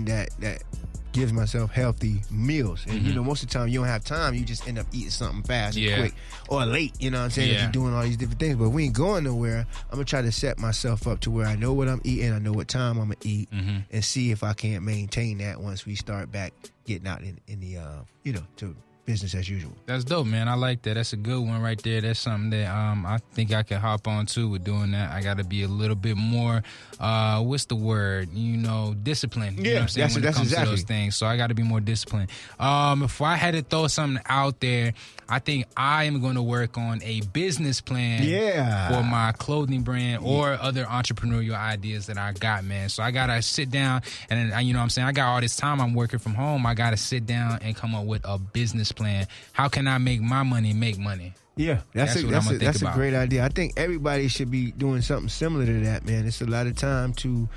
that gives myself healthy meals. And, you know, most of the time you don't have time. You just end up eating something fast and quick or late, you know what I'm saying? If you're doing all these different things. But if we ain't going nowhere, I'm going to try to set myself up to where I know what I'm eating. I know what time I'm going to eat and see if I can't maintain that once we start back getting out in the, you know, to business as usual. That's dope, man. I like that. That's a good one right there. That's something that I think I can hop on too with doing that. I got to be a little bit more, what's the word? You know, disciplined. You know what I'm saying? When it comes to those things. So I got to be more disciplined. If I had to throw something out there, I think I am going to work on a business plan for my clothing brand or other entrepreneurial ideas that I got, man. So I got to sit down and, you know what I'm saying? I got all this time. I'm working from home. I got to sit down and come up with a business plan. How can I make my money make money? Yeah, that's a great idea. I think everybody should be doing something similar to that, man. It's a lot of time to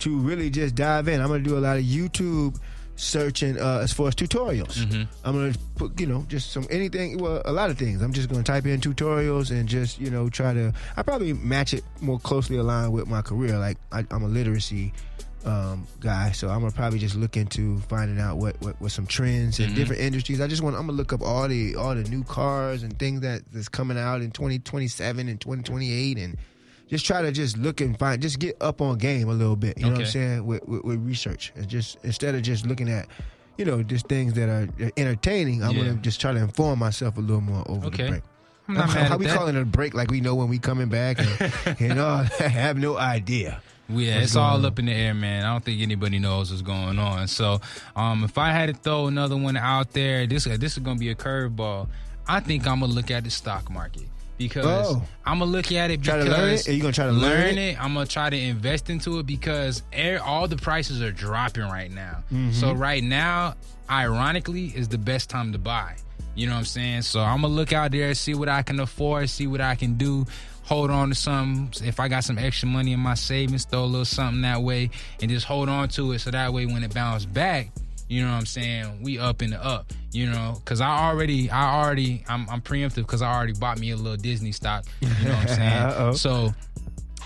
really just dive in. I'm going to do a lot of YouTube searching as far as tutorials. I'm going to put, you know, just a lot of things. I'm just going to type in tutorials and just, you know, I probably match it more closely aligned with my career. Like I'm a literacy guy, so I'm gonna probably just look into finding out what some trends in different industries. I'm gonna look up all the new cars and things that's coming out in 2027 and 2028, and just try to just look and find, just get up on game a little bit. You know what I'm saying? With research, and just instead of just looking at, you know, just things that are entertaining, I'm gonna just try to inform myself a little more over the break. How we calling it a break? Like we know when we coming back, and I have no idea. Yeah, it's all up in the air, man. I don't think anybody knows what's going on. So, if I had to throw another one out there, this is going to be a curveball. I think I'm going to look at the stock market because I'm going to look at it because... Try to learn it? Are you going to try to learn it? I'm going to try to invest into it because all the prices are dropping right now. So right now, ironically, is the best time to buy. You know what I'm saying? So I'm going to look out there, see what I can afford, see what I can do. Hold on to something. If I got some extra money in my savings, throw a little something that way and just hold on to it so that way when it bounces back, you know what I'm saying, we up in the up, you know, because I'm preemptive because I already bought me a little Disney stock, you know what I'm saying? So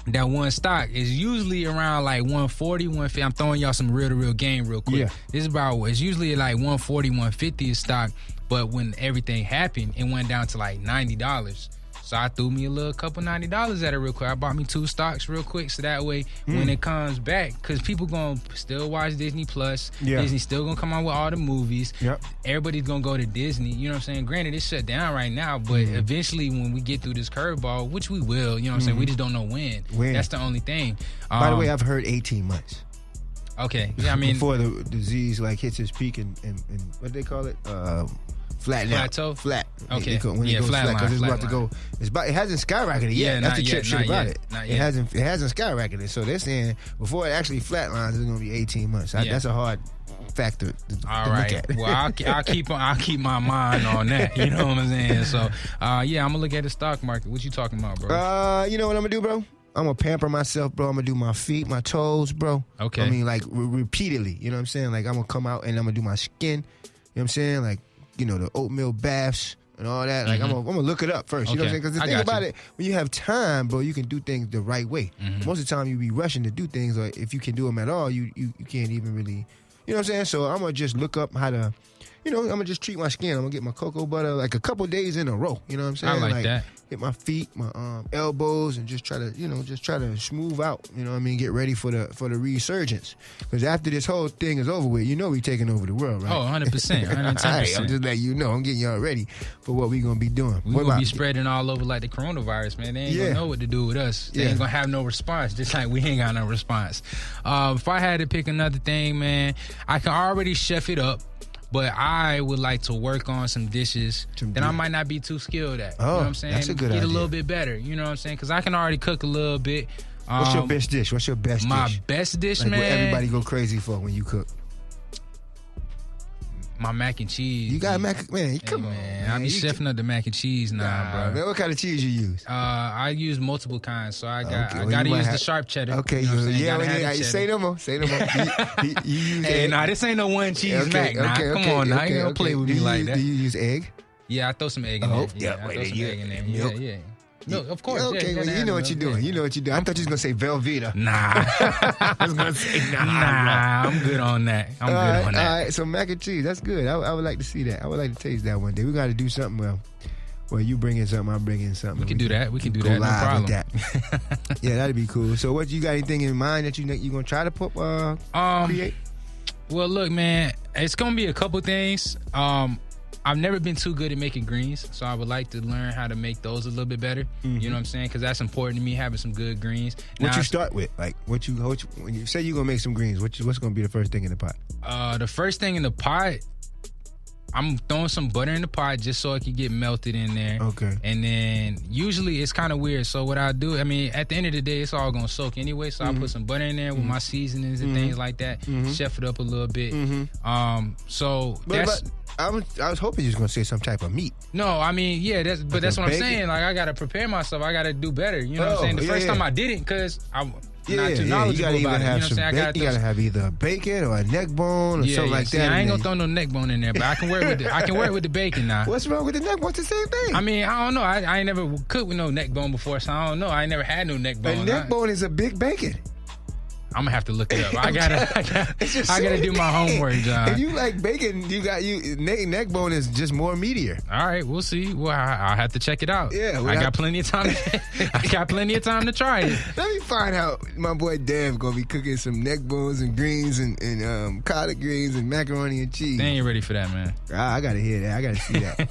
that one stock is usually around like 140, 150. I'm throwing y'all some real game real quick. It's usually like 140, 150 a stock, but when everything happened, it went down to like $90. So I threw me a couple $90 at it real quick. I bought me 2 stocks real quick, so that way when it comes back, because people gonna still watch Disney Plus. Disney still gonna come out with all the movies. Everybody's gonna go to Disney. You know what I'm saying? Granted, it's shut down right now, but eventually when we get through this curveball, which we will, you know what I'm saying? We just don't know when. That's the only thing. By the way, I've heard 18 months. Okay, yeah, I mean before the disease like hits its peak and what do they call it? Plateau? Flat. Okay. When it goes flat, because it's about to go. It hasn't skyrocketed yet. That's the trip shit about it. It hasn't skyrocketed. So they're saying before it actually flatlines, it's going to be 18 months. That's a hard factor to look at. Well, I'll keep my mind on that. You know what I'm saying? So, I'm gonna look at the stock market. What you talking about, bro? You know what I'm gonna do, bro? I'm gonna pamper myself, bro. I'm gonna do my feet, my toes, bro. Okay. I mean, like repeatedly. You know what I'm saying? Like I'm gonna come out and I'm gonna do my skin. You know what I'm saying? Like, you know, the oatmeal baths and all that. Like, I'm gonna look it up first. You know what I'm saying? Because the thing about it, when you have time, bro, you can do things the right way. Most of the time, you be rushing to do things, or if you can do them at all, you can't even really, you know what I'm saying? So I'm gonna just look up how to, you know, I'm gonna just treat my skin. I'm gonna get my cocoa butter like a couple days in a row. You know what I'm saying? I like that. Hit my feet, my elbows, and just try to smooth out. You know what I mean? Get ready for the resurgence. Because after this whole thing is over with, you know we taking over the world, right? Oh, 100%. 110%. Right, I'm just letting you know. I'm getting y'all ready for what we gonna be doing. We gonna be spreading all over like the coronavirus, man. They ain't gonna know what to do with us. They ain't gonna have no response, just like we ain't got no response. If I had to pick another thing, man, I can already chef it up. But I would like to work on some dishes that I might not be too skilled at. You know what I'm saying? That's a good idea. Get a little bit better. You know what I'm saying? Because I can already cook a little bit. What's your best dish? My best dish, like man? What everybody go crazy for when you cook? My mac and cheese. You got mac, man. Come on, man. I be chefing up the mac and cheese now, bro. Man, what kind of cheese you use? I use multiple kinds, so I gotta use the sharp cheddar. Okay, you know say no more. You use egg? Nah, this ain't no one cheese mac. Nah, come on, now you don't play with me like that. Do you use egg? Yeah, I throw some egg in there. Yeah, I throw some egg in there. Yeah. Milk, of course. Okay, yeah, well, you know what you're doing. You know what you're doing. I thought you was going to say Velveeta. Nah. I was going to say nah. I'm good on that. I'm good on that. All right, so mac and cheese, that's good. I would like to see that. I would like to taste that one day. We got to do something well, you bring in something, I bring in something. We can do that. We can do that. No problem. With that. Yeah, that'd be cool. So, what you got anything in mind that you gonna try to create? Well, look, man, it's gonna be a couple things. I've never been too good at making greens, so I would like to learn how to make those a little bit better. Mm-hmm. You know what I'm saying? Because that's important to me, having some good greens. What you start with? Like, when you say you're gonna make some greens, what's gonna be the first thing in the pot? The first thing in the pot, I'm throwing some butter in the pot just so it can get melted in there. Okay. And then usually it's kind of weird. So what I do, I mean, at the end of the day, it's all going to soak anyway. So I put some butter in there with my seasonings and things like that. Chef it up a little bit. I was hoping you was going to say some type of meat. No, I mean, yeah, that's what I'm saying. Like, I got to prepare myself. I got to do better. You know what I'm saying? The first time I did it, because I'm not too knowledgeable about it. You know what I'm saying? You got to have either bacon or a neck bone or something like that. I ain't going to throw no neck bone in there, but I can work with the bacon now. What's wrong with the neck bone? It's the same thing. I mean, I don't know. I ain't never cooked with no neck bone before, so I don't know. I ain't never had no neck bone. A neck bone is a big bacon. I'm gonna have to look it up. I gotta do my homework, John. If you like bacon, neck bone is just more meatier. All right, we'll see. Well, I'll have to check it out. Yeah, I got plenty of time. I got plenty of time to try it. Let me find out. My boy Dev gonna be cooking some neck bones and greens and collard greens and macaroni and cheese. They ain't ready for that, man. I gotta hear that. I gotta see that.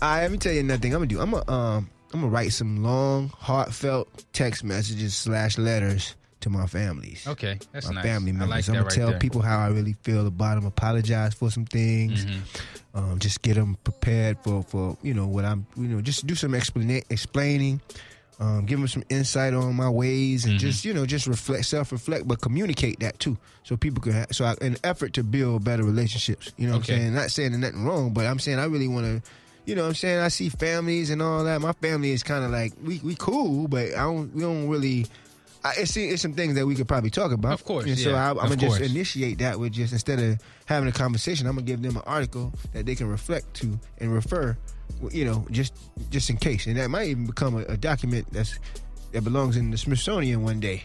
All right, let me tell you another thing. I'm gonna write some long, heartfelt text messages / letters to my families. Okay, that's nice. My family members. I like I'm that gonna tell there. people how I really feel about them. Apologize for some things. Just get them prepared for what I'm. Just do some explaining. Give them some insight on my ways and just self-reflect, but communicate that too, so people can in an effort to build better relationships. You know what I'm saying? Not saying there's nothing wrong, but I'm saying I really want to. You know what I'm saying? I see families and all that. My family is kind of like we cool, but we don't really. It's some things that we could probably talk about. Of course, and so I'm going to just initiate that with just, instead of having a conversation, I'm going to give them an article that they can reflect to and refer, just in case. And that might even become a document that belongs in the Smithsonian one day.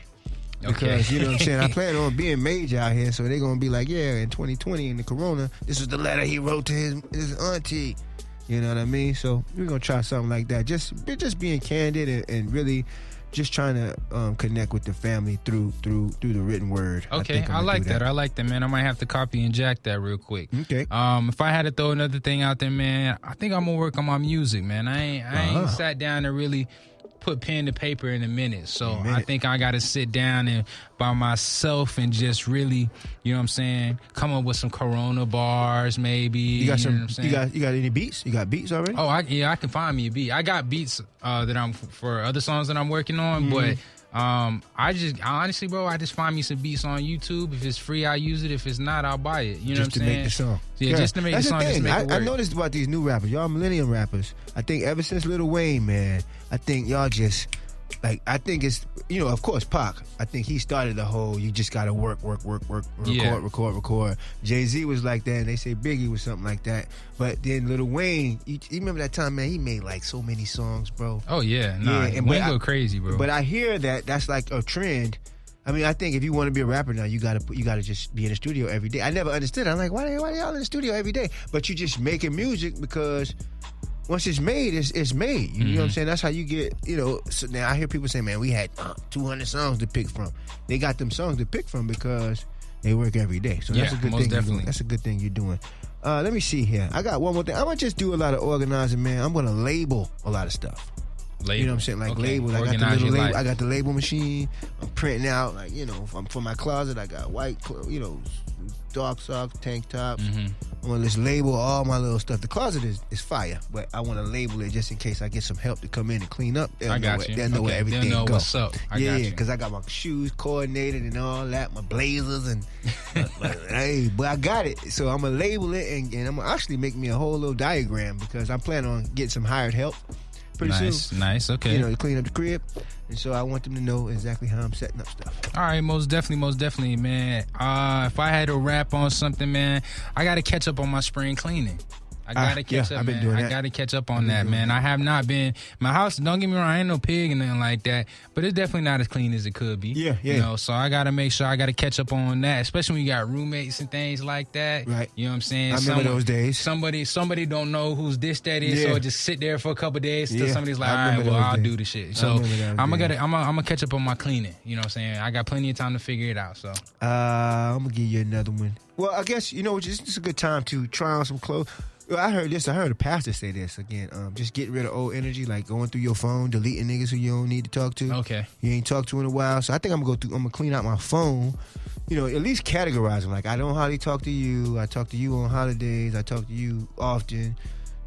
Because, you know what I'm saying, I plan on being major out here, so they're going to be like, yeah, in 2020, in the corona, this was the letter he wrote to his auntie. You know what I mean? So we're going to try something like that. Just being candid and really just trying to connect with the family through the written word. Okay, I like that. I like that, man. I might have to copy and jack that real quick. Okay. If I had to throw another thing out there, man, I think I'm gonna work on my music, man. I ain't sat down and really put pen to paper in a minute. So I think I got to sit down and by myself and just really, you know what I'm saying, come up with some Corona bars maybe. You got you got any beats? You got beats already? Oh, I can find me a beat. I got beats that I'm for other songs that I'm working on, but I honestly, bro, I just find me some beats on YouTube. If it's free, I use it. If it's not, I'll buy it. You know what I'm saying? Just to make the song. Yeah, just to make the song. Just to make it work. I noticed about these new rappers, y'all millennium rappers. I think ever since Lil Wayne, man, I think y'all just I think it's, of course, Pac. I think he started the whole, you just got to work, record. Jay-Z was like that, and they say Biggie was something like that. But then Lil Wayne, you remember that time, man, he made like so many songs, bro. Oh, yeah. Nah, and Wayne go crazy, bro. But I hear that's like a trend. I mean, I think if you want to be a rapper now, you gotta just be in the studio every day. I never understood it. I'm like, why y'all in the studio every day? But you just making music because once it's made, it's made. You know what I'm saying? That's how you get, So now I hear people say, man, we had 200 songs to pick from. They got them songs to pick from because they work every day. So that's a good thing. Definitely. That's a good thing you're doing. Let me see here. I got one more thing. I'm gonna just do a lot of organizing, man. I'm gonna label a lot of stuff. Label. You know what I'm saying? Like labels. I got the little label. I got the label machine. I'm printing out, for my closet. I got white, dark socks, tank tops. I want to just label all my little stuff. The closet is fire, but I want to label it just in case I get some help to come in and clean up. I got you. They'll know where everything goes. What's up. Yeah, because I got my shoes coordinated and all that, my blazers and hey, but I got it. So I'm gonna label it and I'm gonna actually make me a whole little diagram because I'm planning on getting some hired help pretty soon. Nice, okay. To clean up the crib. And so I want them to know exactly how I'm setting up stuff. All right, most definitely, man. If I had to rap on something, man, I got to catch up on my spring cleaning. I gotta catch up, I've been man. doing that. I gotta catch up on that, man. I have not been. My house, don't get me wrong, I ain't no pig and nothing like that, but it's definitely not as clean as it could be. Yeah. You know, so I gotta make sure I gotta catch up on that, especially when you got roommates and things like that. Right. You know what I'm saying? I remember those days. Somebody don't know whose dish that is, so just sit there for a couple of days until somebody's like, all right, well, I'll do the shit. So I'm gonna catch up on my cleaning. You know what I'm saying? I got plenty of time to figure it out. So I'm gonna give you another one. Well, I guess it's a good time to try on some clothes. Well, I heard a pastor say this again. Just get rid of old energy, like going through your phone, deleting niggas who you don't need to talk to. Okay. You ain't talked to in a while. So I think I'm gonna clean out my phone. At least categorize them. Like, I don't hardly talk to you. I talk to you on holidays. I talk to you often.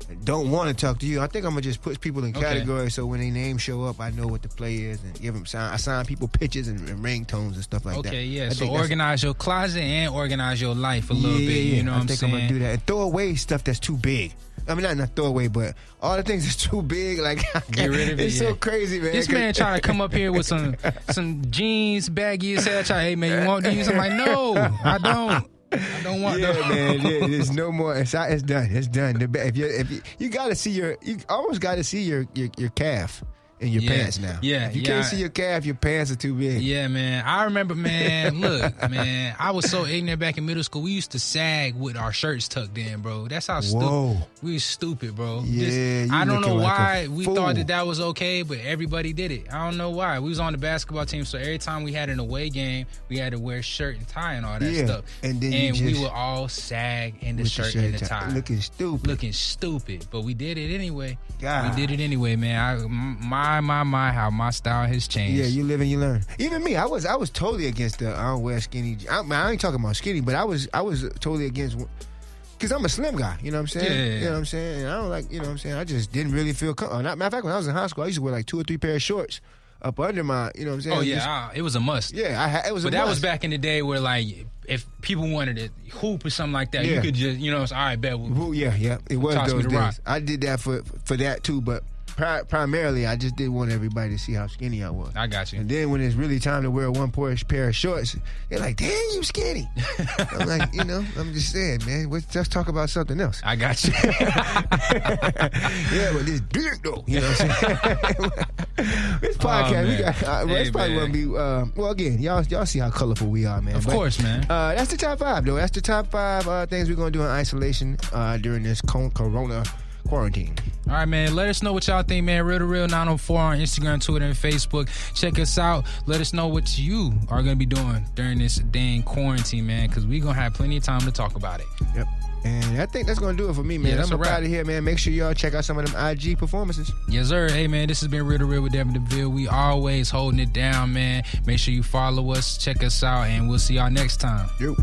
I don't want to talk to you. I think I'm gonna just put people in categories so when their names show up, I know what the play is and give them sign. I sign people pictures and ringtones and stuff like that. Okay, yeah. So organize your closet and organize your life a little bit. You know what I'm saying? I think I'm gonna do that and throw away stuff that's too big. I mean, not throw away, but all the things that's too big, like, get rid of it. It's so crazy, man. This man trying to come up here with some jeans, baggy as hell. Hey, man, you want these? I'm like, no, I don't. I don't want those. Man, there's no more. It's done. It's done. If you gotta see you almost gotta see your calf in your pants now. Yeah, if you can't see your calf, your pants are too big. Yeah, man. I remember, man. Look, man. I was so ignorant back in middle school. We used to sag with our shirts tucked in, bro. That's how stupid. We was stupid, bro. Yeah, I don't know why we thought that was okay, but everybody did it. I don't know why. We was on the basketball team, so every time we had an away game, we had to wear shirt and tie and all that stuff. And we would all sag in the shirt and the tie, looking stupid. But we did it anyway. God. We did it anyway, man. How my style has changed. Yeah, you live and you learn. Even me, I was totally against the I don't wear skinny. I ain't talking about skinny, but I was totally against, because I'm a slim guy. You know what I'm saying? Yeah. You know what I'm saying? And I don't like. You know what I'm saying? I just didn't really feel comfortable. Matter of fact, when I was in high school, I used to wear like 2 or 3 pair of shorts up under my. You know what I'm saying? Oh yeah, it was a must. Yeah, it was. But that was back in the day where, like, if people wanted to hoop or something like that, you could just, it's all right, bet. Yeah, it was those days. Rock. I did that for that too, but. Primarily, I just didn't want everybody to see how skinny I was. I got you. And then when it's really time to wear one pair of shorts, they're like, "Damn, you skinny." I'm like, I'm just saying, man. Let's talk about something else. I got you. Yeah, but this big though. You know what I'm saying? This podcast, we got. It's probably gonna be. Well, again, y'all see how colorful we are, man. Of course, man. That's the top 5, though. That's the top 5 things we're gonna do in isolation during this corona quarantine. All right, man. Let us know what y'all think, man. Real to Real 904 on Instagram, Twitter, and Facebook. Check us out. Let us know what you are going to be doing during this dang quarantine, man, because we're going to have plenty of time to talk about it. Yep. And I think that's going to do it for me, man. I'm out of here, man. Make sure y'all check out some of them IG performances. Yes, sir. Hey, man, this has been Real to Real with Dev Deville. We always holding it down, man. Make sure you follow us, check us out, and we'll see y'all next time. Yo.